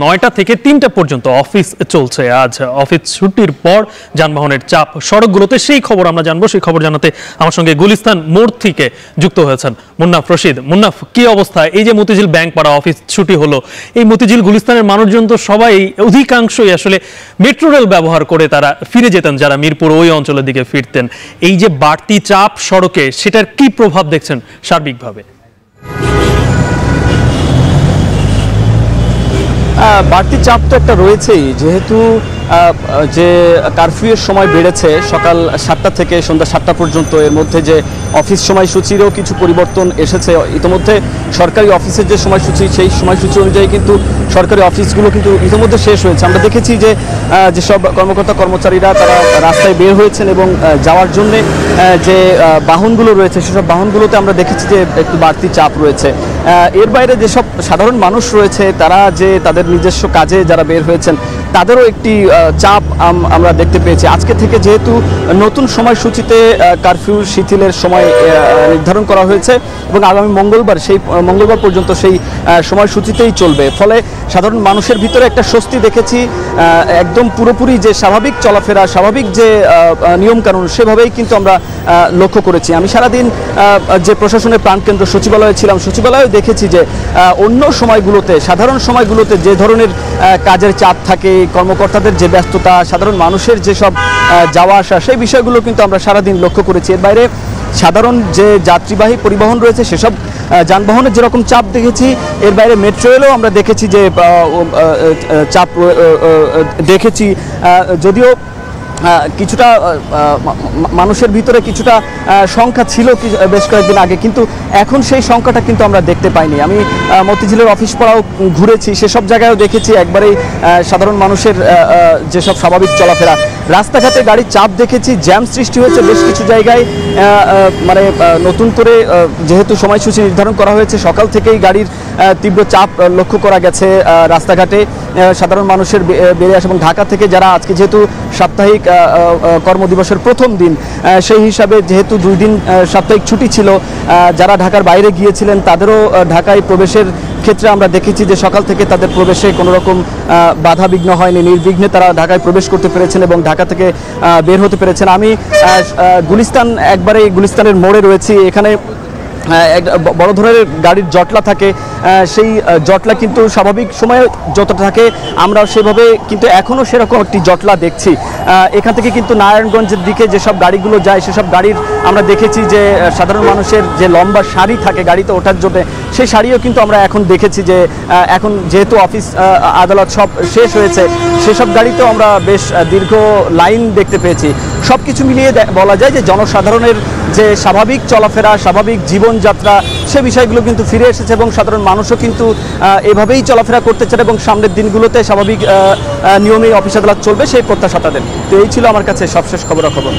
9টা থেকে 3টা পর্যন্ত অফিস চলছে। আজ অফিস ছুটির পর যানবাহনের চাপ সড়কগুলোতে, সেই খবর আমরা জানবো। সেই খবর জানাতে আমার সঙ্গে গুলিস্তান মোড় থেকে যুক্ত হয়েছেন মুন্নাফ রশিদ। মুন্নাফ, কি অবস্থা? এই যে মতিঝিল ব্যাংক পাড়া অফিস ছুটি হলো, এই মতিঝিল গুলিস্তানের মানুষজন তো সবাই অধিকাংশই আসলে মেট্রো রেল ব্যবহার করে তারা ফিরে যেতেন, যারা মিরপুর ওই অঞ্চলের দিকে ফিরতেন। এই যে বাড়তি চাপ সড়কে, সেটার কি প্রভাব দেখছেন সার্বিকভাবে? বাড়তি চাপ তো একটা রয়েছেই, যেহেতু যে কারফিউয়ের সময় বেড়েছে সকাল 7টা থেকে সন্ধ্যা 7টা পর্যন্ত। এর মধ্যে যে অফিস সময়সূচিরও কিছু পরিবর্তন এসেছে। ইতিমধ্যে সরকারি অফিসের যে সময়সূচি, সেই সময়সূচি অনুযায়ী কিন্তু সরকারি অফিসগুলো কিন্তু ইতিমধ্যে শেষ হয়েছে। আমরা দেখেছি যে যেসব কর্মকর্তা কর্মচারীরা তারা রাস্তায় বের হয়েছেন এবং যাওয়ার জন্যে যে বাহনগুলো রয়েছে, সেসব বাহনগুলোতে আমরা দেখেছি যে একটু বাড়তি চাপ রয়েছে। এর বাইরে যেসব সাধারণ মানুষ রয়েছে, তারা যে তাদের নিজস্ব কাজে যারা বের হয়েছেন, তাদেরও একটি চাপ আমরা দেখতে পেয়েছি। আজকে থেকে যেহেতু নতুন সময়সূচিতে কারফিউ শিথিলের সময় নির্ধারণ করা হয়েছে এবং আগামী মঙ্গলবার পর্যন্ত সেই সময়সূচিতেই চলবে, ফলে সাধারণ মানুষের ভিতরে একটা স্বস্তি দেখেছি। একদম পুরোপুরি যে স্বাভাবিক চলাফেরা, স্বাভাবিক যে নিয়মকানুন, সেভাবেই কিন্তু আমরা লক্ষ্য করেছি। আমি সারাদিন যে প্রশাসনের প্রাণকেন্দ্র সচিবালয়ে ছিলাম, সচিবালয়ে দেখেছি যে অন্য সময়গুলোতে, সাধারণ সময়গুলোতে যে ধরনের কাজের চাপ থাকে, কর্মকর্তাদের যে ব্যস্ততা, সাধারণ মানুষের যেসব যাওয়া আসা, সেই বিষয়গুলো কিন্তু আমরা সারাদিন লক্ষ্য করেছি। এর বাইরে সাধারণ যে যাত্রীবাহী পরিবহন রয়েছে, সেসব যানবাহনের যেরকম চাপ দেখেছি, এর বাইরে মেট্রো রেলও আমরা দেখেছি যে চাপ দেখেছি। যদিও কিছুটা মানুষের ভিতরে কিছুটা সংখ্যা ছিল বেশ কয়েকদিন আগে, কিন্তু এখন সেই সংখ্যাটা কিন্তু আমরা দেখতে পাইনি। আমি মতিঝিলের অফিস পাড়াও ঘুরেছি, সেসব জায়গায়ও দেখেছি একবারেই সাধারণ মানুষের যেসব স্বাভাবিক চলাফেরা। রাস্তাঘাটে গাড়ির চাপ দেখেছি, জ্যাম সৃষ্টি হয়েছে বেশ কিছু জায়গায়। মানে নতুন করে যেহেতু সময়সূচি নির্ধারণ করা হয়েছে, সকাল থেকেই গাড়ির তীব্র চাপ লক্ষ্য করা গেছে রাস্তাঘাটে। সাধারণ মানুষের বেরিয়ে আসে এবং ঢাকা থেকে যারা আজকে যেহেতু সাপ্তাহিক কর্মদিবসের প্রথম দিন, সেই হিসাবে যেহেতু 2 দিন সাপ্তাহিক ছুটি ছিল, যারা ঢাকার বাইরে গিয়েছিলেন তাদেরও ঢাকায় প্রবেশের ক্ষেত্রে আমরা দেখেছি যে সকাল থেকে তাদের প্রবেশে কোনো রকম বাধা বিঘ্ন হয়নি, নির্বিঘ্নে তারা ঢাকায় প্রবেশ করতে পেরেছেন এবং ঢাকা থেকে বের হতে পেরেছেন। আমি গুলিস্তানের মোড়ে রয়েছি। এখানে বড় ধরনের গাড়ির জটলা থাকে, সেই জটলা কিন্তু স্বাভাবিক সময়ে যতটা থাকে আমরা সেভাবে কিন্তু এখনও সেরকম একটি জটলা দেখছি। এখান থেকে কিন্তু নারায়ণগঞ্জের দিকে যেসব গাড়িগুলো যায়, সেসব গাড়ির আমরা দেখেছি যে সাধারণ মানুষের যে লম্বা সারি থাকে গাড়িতে ওঠার জন্য, সেই সারিও কিন্তু আমরা এখন দেখেছি যে এখন যেহেতু অফিস আদালত সব শেষ হয়েছে, সেসব গাড়িতেও আমরা বেশ দীর্ঘ লাইন দেখতে পেয়েছি। সব কিছু মিলিয়ে বলা যায় যে জনসাধারণের যে স্বাভাবিক চলাফেরা, স্বাভাবিক জীবনযাত্রা, সে বিষয়গুলো কিন্তু ফিরে এসেছে এবং সাধারণ মানুষও কিন্তু এভাবেই চলাফেরা করতে চান এবং সামনের দিনগুলোতে স্বাভাবিক নিয়মেই অফিস আদালত চলবে, সেই প্রত্যাশা তাদের। তো এই ছিল আমার কাছে সবশেষ খবরাখবর।